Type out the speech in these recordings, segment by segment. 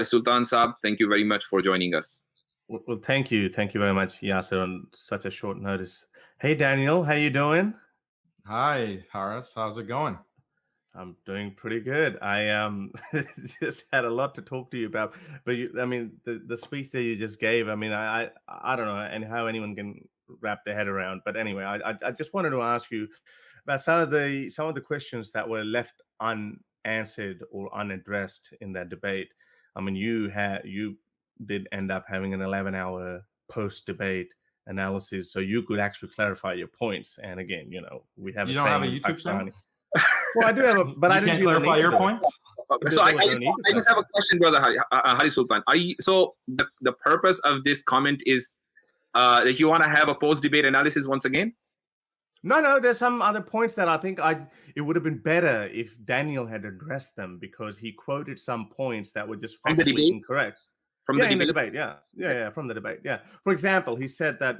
Sultan Saab, thank you very much for joining us. Well, thank you very much, Yasser, on such a short notice. Hey, Daniel, how you doing? Hi, Haris. How's it going? I'm doing pretty good. I just had a lot to talk to you about, but the speech that you just gave. I mean, I don't know and how anyone can wrap their head around. But anyway, I just wanted to ask you about some of the questions that were left unanswered or unaddressed in that debate. I mean, you did end up having an 11-hour post-debate analysis, so you could actually clarify your points. And again, we have you don't have a YouTube channel. Well, I do have but I didn't clarify your points. So I just have a question, brother Hari Sultan. So the purpose of this comment is that you want to have a post-debate analysis once again? No, there's some other points that I think it would have been better if Daniel had addressed them, because he quoted some points that were just factually incorrect. From the debate? From the debate, yeah. For example, he said that,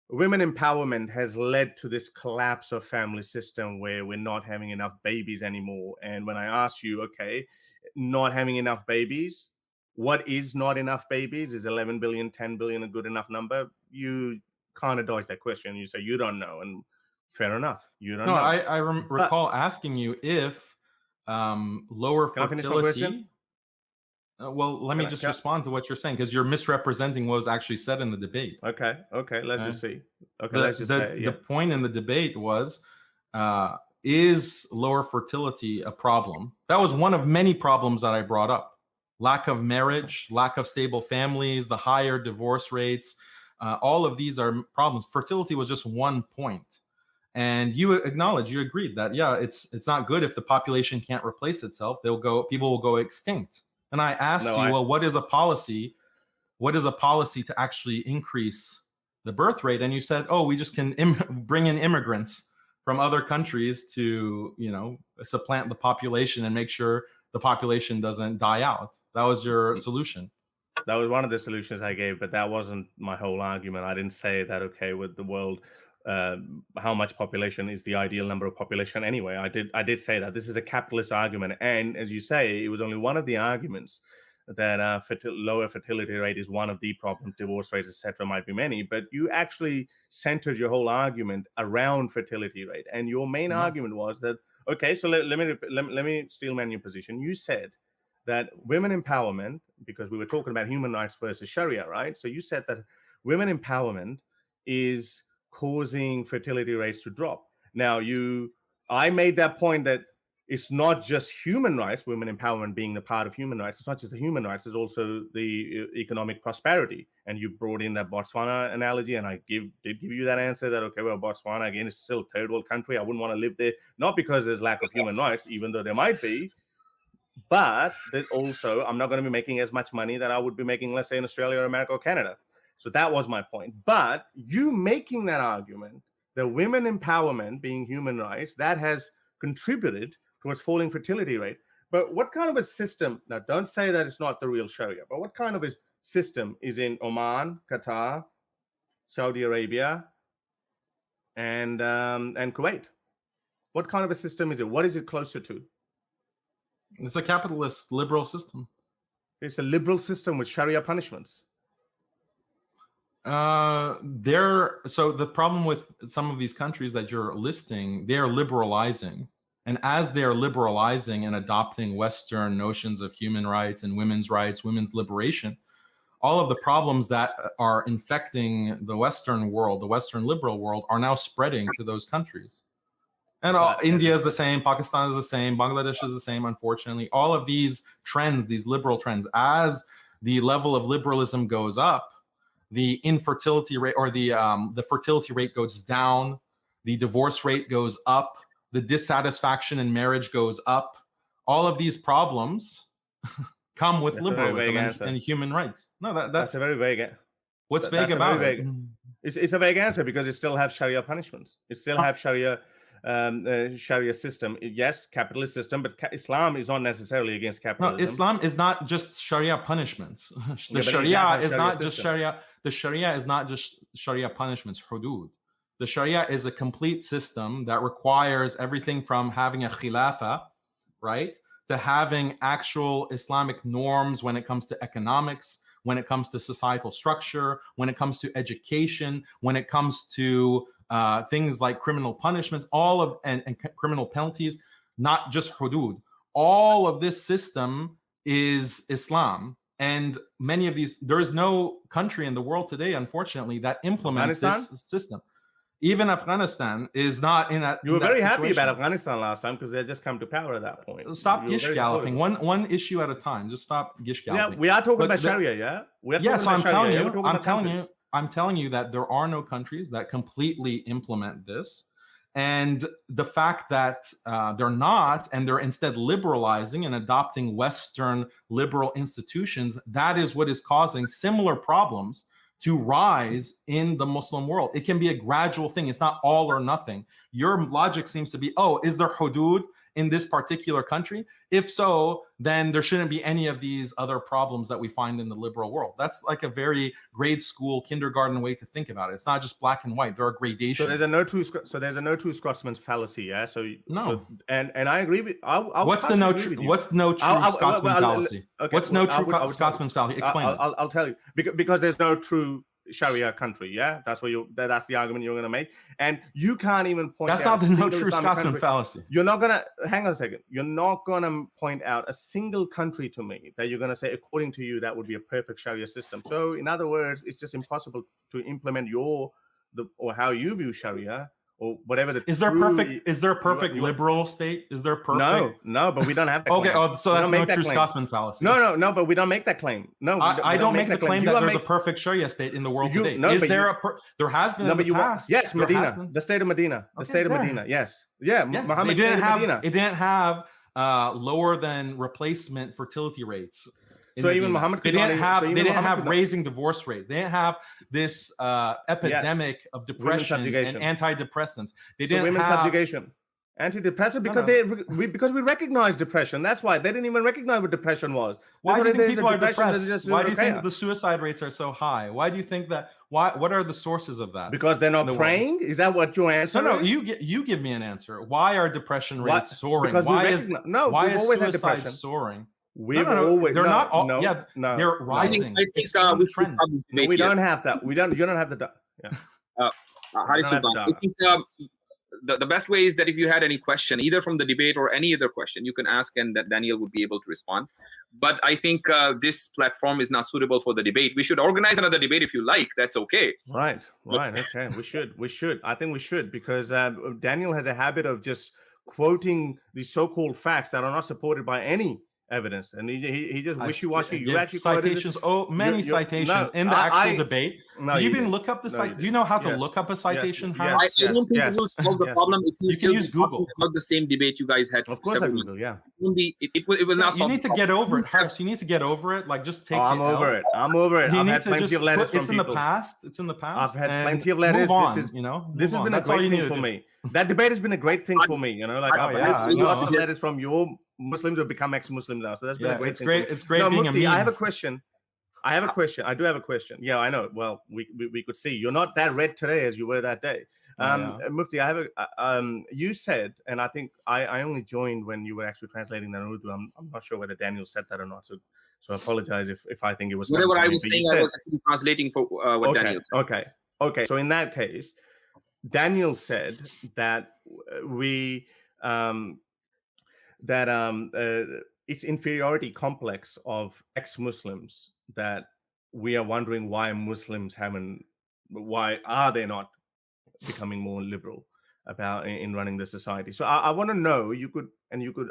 women empowerment has led to this collapse of family system where we're not having enough babies anymore. And when I asked you, okay, not having enough babies, what is not enough babies? Is 11 billion, 10 billion a good enough number? You kind of dodged that question. You say you don't know, and fair enough. You don't know. I recall asking you if lower fertility... well, let me just respond to what you're saying, because you're misrepresenting what was actually said in the debate. Okay. Let's just see. The point in the debate was, is lower fertility a problem? That was one of many problems that I brought up. Lack of marriage, lack of stable families, the higher divorce rates, all of these are problems. Fertility was just one point. And you agreed that, yeah, it's not good if the population can't replace itself. People will go extinct. And I asked well, what is a policy? What is a policy to actually increase the birth rate? And you said, oh, we just can bring in immigrants from other countries to, supplant the population and make sure the population doesn't die out. That was your solution. That was one of the solutions I gave, but that wasn't my whole argument. I didn't say that, okay, with the world, how much population is the ideal number of population anyway. I did say that this is a capitalist argument, and as you say, it was only one of the arguments that lower fertility rate is one of the problems. Divorce rates, etc., might be many, but you actually centered your whole argument around fertility rate, and your main argument was that, okay, so let me steelman your position. You said that women empowerment, because we were talking about human rights versus Sharia, right? So you said that women empowerment is causing fertility rates to drop. Now, I made that point that it's not just human rights, women empowerment being the part of human rights. It's not just the human rights, it's also the economic prosperity. And you brought in that Botswana analogy, and I did give you that answer that, okay, well, Botswana, again, is still a third world country. I wouldn't want to live there, not because there's lack of human rights, even though there might be, but there's also, I'm not going to be making as much money that I would be making, let's say, in Australia or America or Canada. So that was my point. But you making that argument, that women empowerment being human rights, that has contributed towards falling fertility rate. But what kind of a system, now don't say that it's not the real Sharia, but what kind of a system is in Oman, Qatar, Saudi Arabia, and Kuwait? What kind of a system is it? What is it closer to? It's a capitalist liberal system. It's a liberal system with Sharia punishments. So the problem with some of these countries that you're listing, they're liberalizing. And as they're liberalizing and adopting Western notions of human rights and women's liberation, all of the problems that are infecting the Western world, the Western liberal world, are now spreading to those countries. And India is the same, Pakistan is the same, Bangladesh is the same, unfortunately. All of these trends, these liberal trends, as the level of liberalism goes up, the infertility rate or the fertility rate goes down, the divorce rate goes up, the dissatisfaction in marriage goes up. All of these problems come with liberalism and human rights. No, that's a very vague. What's vague about it? It's a vague answer because it still have Sharia punishments. It still have Sharia system. Yes, capitalist system, but Islam is not necessarily against capitalism. No, Islam is not just Sharia punishments. The Sharia is not just Sharia. The Sharia is not just Sharia punishments, hudud. The Sharia is a complete system that requires everything from having a khilafah, right, to having actual Islamic norms when it comes to economics, when it comes to societal structure, when it comes to education, when it comes to things like criminal punishments, all of and criminal penalties, not just hudud. All of this system is Islam. And many of these, there is no country in the world today, unfortunately, that implements this system. Even Afghanistan is not in that. You were very happy about Afghanistan last time because they had just come to power at that point. Stop gish galloping. One issue at a time. Just stop gish galloping. Yeah, we are talking about Sharia. Yeah. So I'm telling you that there are no countries that completely implement this, and the fact that they're not, and they're instead liberalizing and adopting Western liberal institutions, that is what is causing similar problems to rise in the Muslim world. It can be a gradual thing. It's not all or nothing. Your logic seems to be, oh, is there hudud in this particular country? If so, then there shouldn't be any of these other problems that we find in the liberal world. That's like a very grade school, kindergarten way to think about it. It's not just black and white. There are gradations. So there's a no true Scotsman's fallacy, yeah. So no, so, and I agree with. What's no true Scotsman fallacy? Okay, what's no true Scotsman's fallacy? Explain it. I'll tell you because there's no true Sharia country, yeah. That's the argument you're going to make, and you can't even point. That's not the no true Scotsman fallacy. You're not going to hang on a second. You're not going to point out a single country to me that you're going to say, according to you, that would be a perfect Sharia system. So, in other words, it's just impossible to implement or how you view Sharia. Or whatever is there a perfect liberal state? Is there perfect? No, but we don't have that okay, so that's no true Scotsman fallacy. No, but we don't make that claim. No, I don't make the claim that there's a perfect Sharia state in the world today. No, there has been in the past. Yes, Medina, the state of Medina, Medina. Yes, yeah. Muhammad it didn't have lower than replacement fertility rates. So even Muhammad, they didn't have raising divorce rates. They didn't have this epidemic of depression and antidepressants. They didn't women's have subjugation, antidepressant because we recognize depression. That's why they didn't even recognize what depression was. Why do you think people are depressed? Why do you think the suicide rates are so high? Why do you think that? What are the sources of that? Because they're not praying. Is that what your answer? No, you give me an answer. Why are depression rates soaring? Why is suicide soaring? They're not all. No, they're rising. I think we don't have that. You don't have the. Yeah. I think the best way is that if you had any question, either from the debate or any other question, you can ask, and that Daniel would be able to respond. But I think this platform is not suitable for the debate. We should organize another debate if you like. That's okay. Right. Okay. We should. I think we should, because Daniel has a habit of just quoting these so-called facts that are not supported by any evidence, and he just wishy-washy. You actually citations, many citations in the actual debate. Do you even look up the site? Do you know how to look up a citation? I don't think it will solve the problem if you can use Google. About the same debate you guys had. Of course, I will. Yeah, it will not. You need to get over it, Harris. You need to get over it. Like, just take. I'm over it. I've had plenty of letters from people. It's in the past. I've had plenty of letters. Move on. This has been a great thing for me. That debate has been a great thing for me. I've had lots of letters from your Muslims who have become ex-Muslims now. So that's been a great thing. It's great being Mufti, I have a question. I do have a question. Yeah, I know. Well, we could see you're not that red today as you were that day. Mufti, I have you said, and I think I only joined when you were actually translating that in Urdu. I'm not sure whether Daniel said that or not. So I apologize if I think it was whatever I was saying. I was actually translating for what Daniel said. Okay. So in that case, Daniel said that it's inferiority complex of ex-Muslims that we are wondering why are they not becoming more liberal about in running the society. So I want to know, you could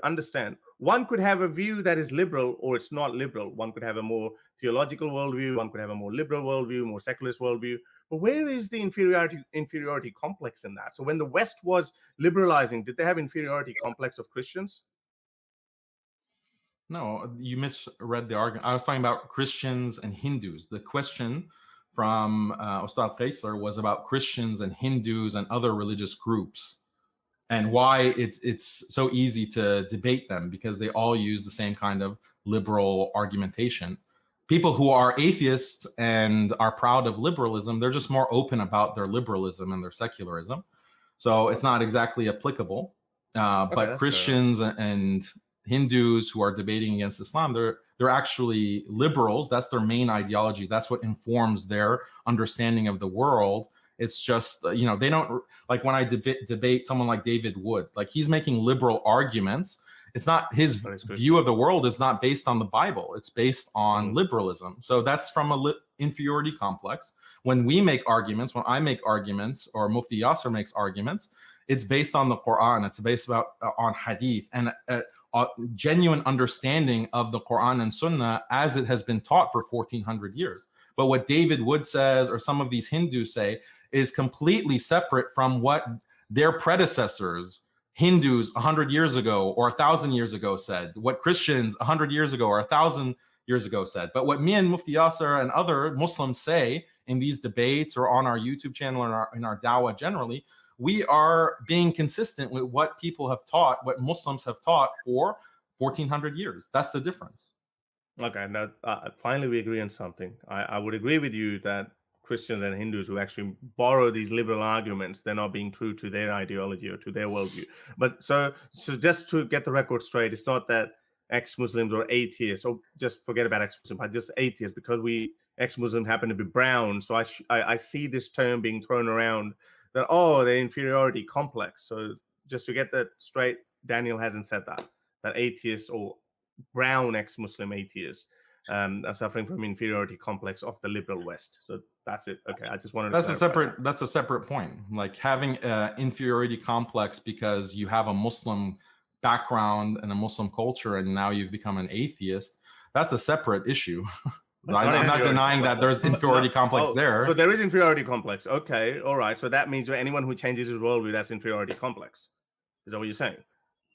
understand, one could have a view that is liberal or it's not liberal. One could have a more theological worldview, one could have a more liberal worldview, more secularist worldview. But where is the inferiority complex in that? So when the West was liberalizing, did they have inferiority complex of Christians? No, you misread the argument. I was talking about Christians and Hindus. The question from Ustad Qaisar was about Christians and Hindus and other religious groups, and why it's so easy to debate them, because they all use the same kind of liberal argumentation. People who are atheists and are proud of liberalism, they're just more open about their liberalism and their secularism. So it's not exactly applicable. But Christians and Hindus who are debating against Islam, they're actually liberals. That's their main ideology. That's what informs their understanding of the world. It's just, they don't, like when I debate someone like David Wood, like he's making liberal arguments. It's not his view of the world is not based on the Bible. It's based on liberalism. So that's from a inferiority complex. When we make arguments, when I make arguments, or Mufti Yasser makes arguments, it's based on the Quran. It's based on Hadith and a genuine understanding of the Quran and Sunnah as it has been taught for 1400 years. But what David Wood says, or some of these Hindus say, is completely separate from what their predecessors, Hindus 100 years ago or 1,000 years ago said, what Christians 100 years ago or 1,000 years ago said. But what me and Mufti Yasser and other Muslims say in these debates or on our YouTube channel and in our dawah generally, we are being consistent with what people have taught, what Muslims have taught for 1400 years. That's the difference. Okay, now finally we agree on something. I would agree with you that Christians and Hindus who actually borrow these liberal arguments, they're not being true to their ideology or to their worldview. But so just to get the record straight, it's not that ex-Muslims or atheists, or just forget about ex-Muslims, but just atheists, because we ex-Muslims happen to be brown. So I see this term being thrown around that, the inferiority complex. So just to get that straight, Daniel hasn't said that atheists or brown ex-Muslim atheists are suffering from inferiority complex of the liberal West. So that's it. Okay, I just wanted to that's a separate point. Like having an inferiority complex because you have a Muslim background and a Muslim culture, and now you've become an atheist. That's a separate issue. I'm not denying that there's inferiority complex there. So there is inferiority complex. Okay, all right. So that means anyone who changes his worldview, that's inferiority complex. Is that what you're saying?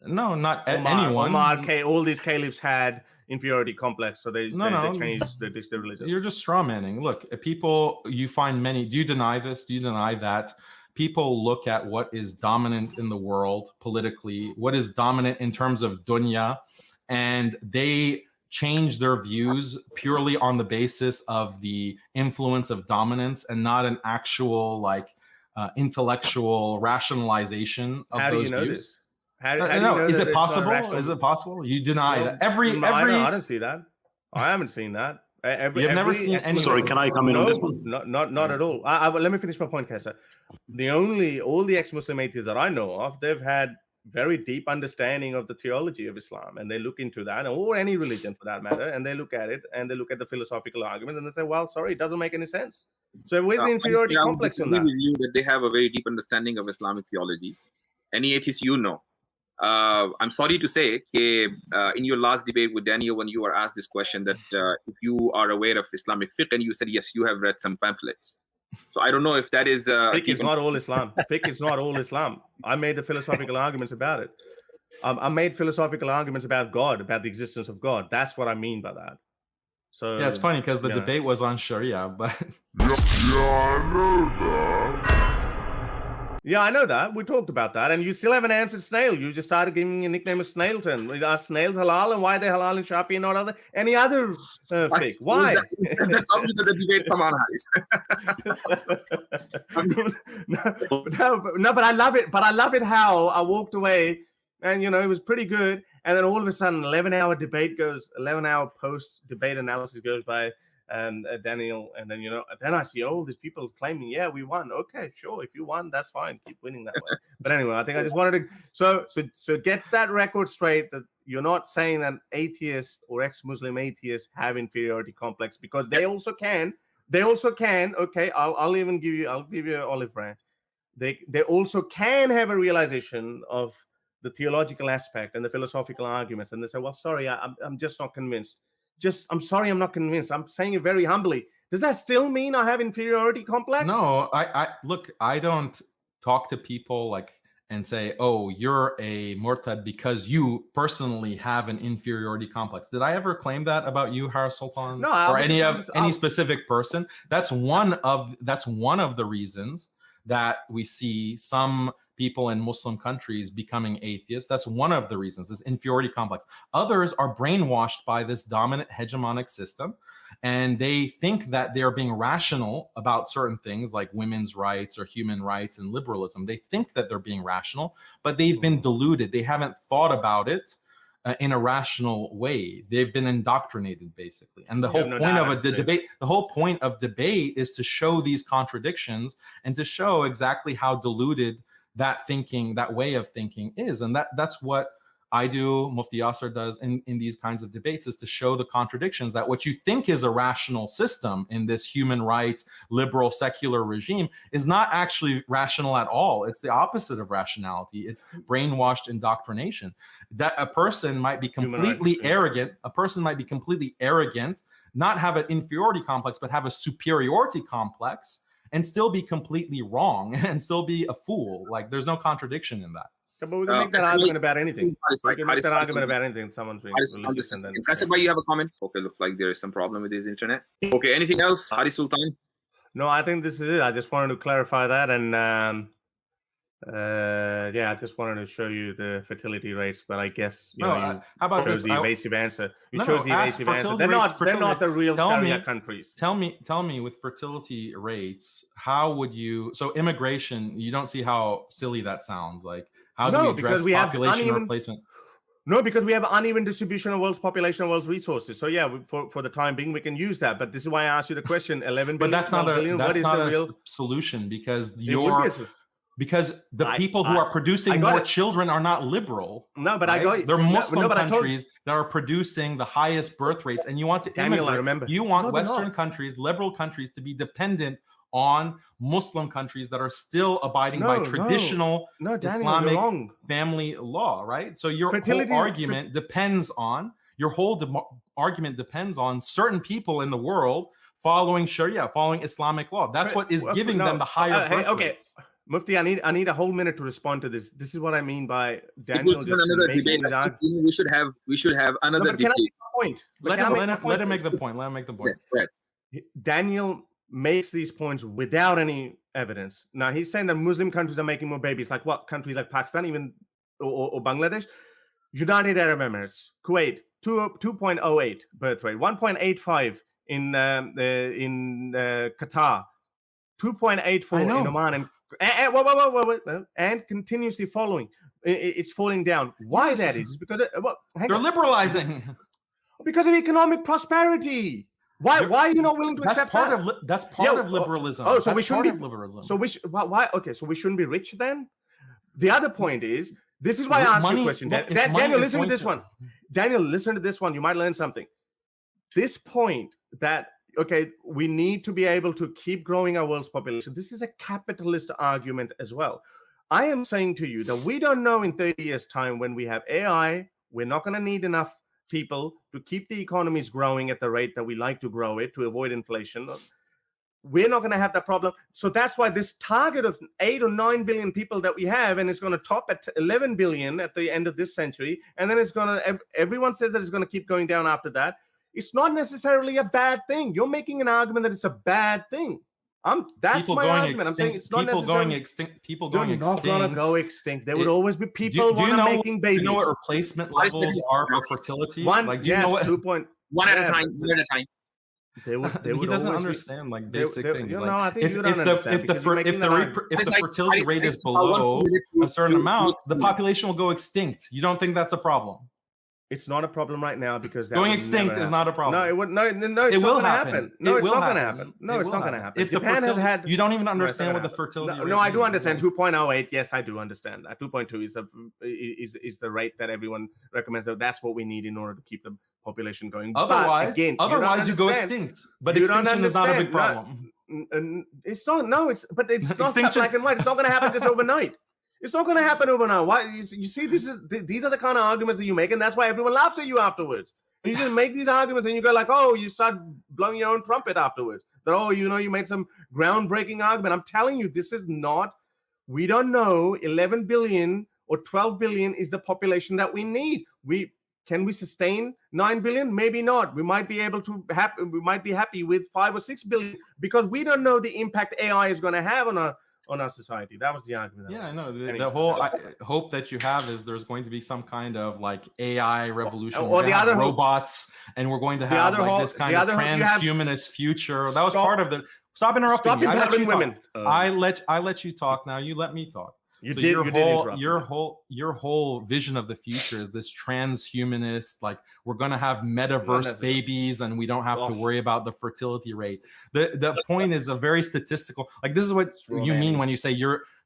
No, not anyone. All these caliphs had inferiority complex, so they changed their religions. You're just straw manning. Look, people, you find many. Do you deny this? Do you deny that? People look at what is dominant in the world politically, what is dominant in terms of dunya, and they change their views purely on the basis of the influence of dominance and not an actual intellectual rationalization of those views. This? How do you know is it possible? Is it possible? You deny that I don't see that. I haven't seen that. You've never seen any. Sorry, can I come in on this one? Not at all. Let me finish my point, Kessa. All the ex-Muslim atheists that I know of, they've had very deep understanding of the theology of Islam, and they look into that, or any religion for that matter, and they look at it, and they look at the philosophical argument, and they say, well, sorry, it doesn't make any sense. So where's the inferiority complex on that? With you that they have a very deep understanding of Islamic theology. Any atheist I'm sorry to say, in your last debate with Daniel, when you were asked this question, that if you are aware of Islamic fiqh, and you said, yes, you have read some pamphlets. So I don't know if that is... fiqh is not all Islam. Fiqh is not all Islam. I made the philosophical arguments about it. I made philosophical arguments about God, about the existence of God. That's what I mean by that. So yeah, it's funny because the debate was on Sharia, but... Yeah, I know that. We talked about that. And you still haven't answered Snail. You just started giving me a nickname of Snailton. Are snails halal, and why are they halal in Shafi and not any other fiqh? Why? That's obviously the debate from our eyes. No, but I love it. But I love it how I walked away and, it was pretty good. And then all of a sudden, 11-hour post-debate analysis goes by. Daniel, and then then I see all these people claiming, yeah, we won. Okay, sure, if you won, that's fine, keep winning that way. But anyway, I think I just wanted to so get that record straight, that you're not saying that atheists or ex-Muslim atheists have inferiority complex, because they also can. Okay, I'll give you an olive branch. They also can have a realization of the theological aspect and the philosophical arguments, and they say, well, sorry, I'm just not convinced. I'm sorry, I'm not convinced. I'm saying it very humbly. Does that still mean I have inferiority complex? No, I don't talk to people and say, oh, you're a murtad because you personally have an inferiority complex. Did I ever claim that about you, Har Sultan? No, or any specific person? That's one of the reasons that we see some people in Muslim countries becoming atheists. That's one of the reasons, this inferiority complex. Others are brainwashed by this dominant hegemonic system, and they think that they're being rational about certain things like women's rights or human rights and liberalism. They think that they're being rational, but they've been deluded. They haven't thought about it in a rational way. They've been indoctrinated, basically. And the whole point of debate is to show these contradictions and to show exactly how diluted that thinking, that way of thinking is. And that's what I do, Mufti Yasser does in these kinds of debates, is to show the contradictions, that what you think is a rational system in this human rights, liberal, secular regime is not actually rational at all. It's the opposite of rationality. It's brainwashed indoctrination. That a person might be completely arrogant, not have an inferiority complex, but have a superiority complex and still be completely wrong and still be a fool. Like, there's no contradiction in that. But we can make that argument about anything. We can make that argument about anything. Someone's being religious. Kasib, you have a comment? Okay, looks like there is some problem with his internet. Okay, anything else? Haris Sultan? No, I think this is it. I just wanted to clarify that. And I just wanted to show you the fertility rates. But I guess how about chose this? the evasive answer. You chose the evasive answer. They're not the real Sharia countries. Tell me with fertility rates, how would you? So immigration, you don't see how silly that sounds. Like, how do we address population replacement? No, because we have uneven distribution of world's population and world's resources. So yeah, for the time being, we can use that. But this is why I asked you the question: 11 billion. But that's not a solution, because the people who are producing more children are not liberal. No, but right? They're Muslim countries that are producing the highest birth rates, and you want to immigrate. You want Western countries, liberal countries, to be dependent on Muslim countries that are still abiding by traditional Islamic family law, right? So your whole argument depends on certain people in the world following Sharia, following Islamic law. That's what is giving them the higher birth rates. Mufti, I need a whole minute to respond to this. This is what I mean by Daniel. We should have another debate. Let him make the point. Right. Daniel makes these points without any evidence. Now he's saying that Muslim countries are making more babies. Like what? Countries like Pakistan, even or Bangladesh, United Arab Emirates, Kuwait, 2.08 birth rate, 1.85 in Qatar, 2.84 in Oman, and continuously following. It's falling down. Why that is because they're liberalizing because of economic prosperity. Why are you not willing to accept that? That's part of liberalism. Oh, so we shouldn't be liberalism. So why? Okay, so we shouldn't be rich then. The other point is, this is why I asked you a question. Daniel, listen to this one. Daniel, listen to this one. You might learn something. This point that we need to be able to keep growing our world's population. This is a capitalist argument as well. I am saying to you that we don't know in 30 years' time, when we have AI, we're not going to need enough people to keep the economies growing at the rate that we like to grow it to avoid inflation. We're not going to have that problem. So that's why this target of 8 or 9 billion people that we have, and it's going to top at 11 billion at the end of this century, and then everyone says that it's going to keep going down after that. It's not necessarily a bad thing. You're making an argument that it's a bad thing. That's my argument. I'm saying it's not people going extinct. People going extinct. They're not going to go extinct. There would always be people making babies. Do you know what replacement levels are for fertility? One at a time. He doesn't understand basic things. I think you don't understand. If the fertility rate is below a certain amount, the population will go extinct. You don't think that's a problem? It's not a problem right now because going extinct is not a problem. No, it would. No, it will happen. No, it's not going to happen. No, it's not going to happen. If Japan has had, you don't even understand what the fertility rate. No, I do understand. 2.08. Yes, I do understand. 2.2 is the rate that everyone recommends. So that's what we need in order to keep the population going. Otherwise, you go extinct. But extinction is not a big problem. It's not. No, it's not black and white. It's not going to happen just overnight. It's not going to happen overnight. Why? You see, these are the kind of arguments that you make, and that's why everyone laughs at you afterwards. You just make these arguments, and you go like, "Oh, you start blowing your own trumpet afterwards." That you made some groundbreaking argument. I'm telling you, this is not. We don't know. 11 billion or 12 billion is the population that we need. Can we sustain 9 billion? Maybe not. We might be able to. We might be happy with 5 or 6 billion because we don't know the impact AI is going to have on our society. That was the argument. Yeah, I know. The whole hope that you have is there's going to be some kind of AI revolution. Or the other robots, and we're going to have this kind of transhumanist future. That was part of the. Stop interrupting me. I let you talk. I let you talk. Now you let me talk. You So did. your You did whole, interrupt your me. whole, your whole vision of the future is this transhumanist, like we're gonna have metaverse necessarily. babies, and we don't have to Oh. worry about the fertility rate. The point is a very statistical. Like this is what you mean when you say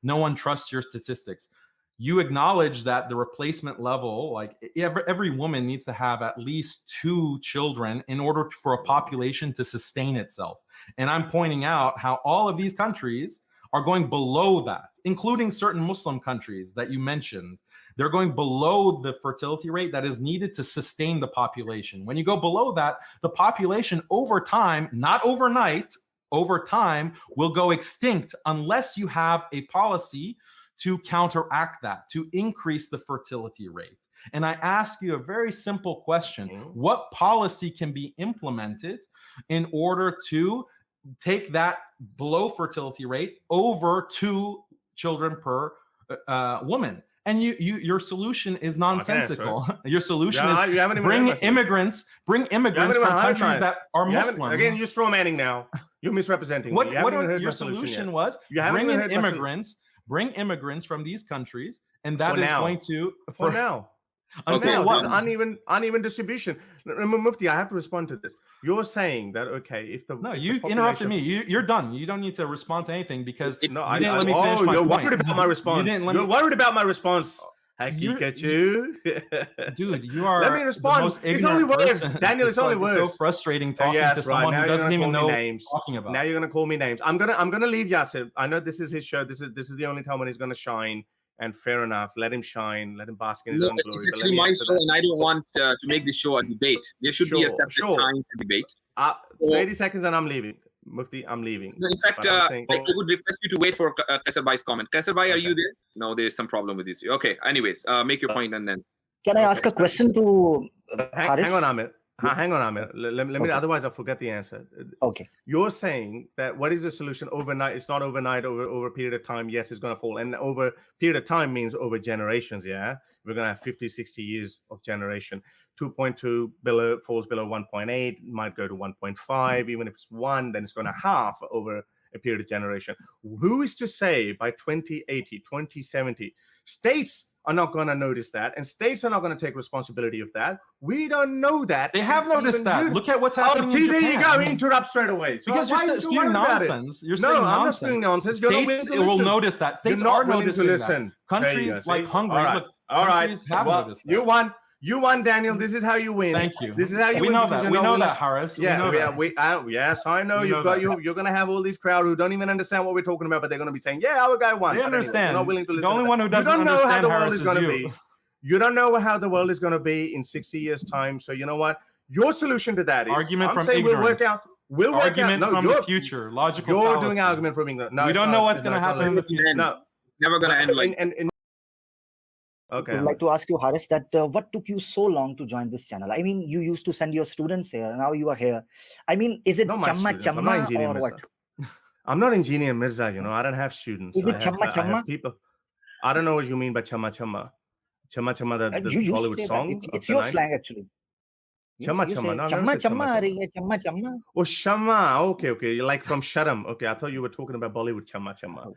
no one trusts your statistics. You acknowledge that the replacement level, like every woman needs to have at least 2 children in order for a population to sustain itself. And I'm pointing out how all of these countries are going below that, including certain Muslim countries that you mentioned. They're going below the fertility rate that is needed to sustain the population. When you go below that, the population over time, not overnight, over time will go extinct unless you have a policy to counteract that, to increase the fertility rate. And I ask you a very simple question. What policy can be implemented in order to take that below fertility rate over 2 children per woman? And your solution is nonsensical. Your solution is bring immigrants from countries that are Muslim. Again, you're straw manning now. You're misrepresenting me. What your solution was? Bring immigrants from these countries, and that is going to for now. Until what? Uneven distribution. Mufti, I have to respond to this. You're saying that if the you interrupted me. You're done. You don't need to respond to anything because you didn't let me finish my point. You're worried about my response. You're worried about my response. Dude, you are let me respond. The most ignorant person. Daniel, it's only words. It's so frustrating talking to someone who doesn't even know what you're talking about. Now you're gonna call me names. I'm gonna leave Yasser. I know this is his show. This is the only time when he's gonna shine. And fair enough, let him shine, let him bask in his own glory. It's actually my show, and I don't want to make this show a debate. There should be a separate time for debate. 30 seconds and I'm leaving. Mufti, I'm leaving. No, in fact, I would request you to wait for Kaisar Bhai's comment. Kaisar Bhai, are you there? No, there's some problem with this. Okay, anyways, make your point and then. Can I ask a question to Haris? Hang on, Amit. Hang on, Amit. Let me. Otherwise, I'll forget the answer. Okay. You're saying that what is the solution overnight? It's not overnight. Over a period of time, yes, it's going to fall. And over a period of time means over generations. Yeah, we're going to have 50, 60 years of generation. 2.2 falls below 1.8. Might go to 1.5. Even if it's 1, then it's going to half over a period of generation. Who is to say by 2080, 2070? States are not going to notice that, and states are not going to take responsibility of that. We don't know that. They have noticed that. Look at what's happening in Japan. There you go. Interrupt straight away. So because you're spewing nonsense. You're saying nonsense. I'm not spewing nonsense. States will notice that. States are noticing that. Countries like Hungary, look, countries have noticed that. You won, Daniel. This is how you win. Thank you. This is how you we win. Know that. We know that, Haris. Yeah, yes, I know. You're going to have all these crowd who don't even understand what we're talking about, but they're going to be saying, "Yeah, our guy won." They understand. Anyway, not willing to listen. The only one who doesn't understand Haris is you. You don't know how the world is going to be in 60 years' time. So you know what? Your solution to that is argument from ignorance. We'll work out. Argument from the future. Logical. You're doing argument from ignorance. No, we don't know what's going to happen in the future. No, never going to end like. Okay. I would like to ask you, Haris, that what took you so long to join this channel? I mean, you used to send your students here. Now you are here. I mean, is it chamma chamma or what? I'm not Engineer Mirza, I don't have students. Is it chamma chamma? People. I don't know what you mean by chamma chamma. Chamma chamma, the Bollywood song. It's your slang, actually. Chamma chamma. No, chamma chamma. Chamma chamma. Oh, Shamma. Okay. Like from Sharam. Okay, I thought you were talking about Bollywood chamma chamma.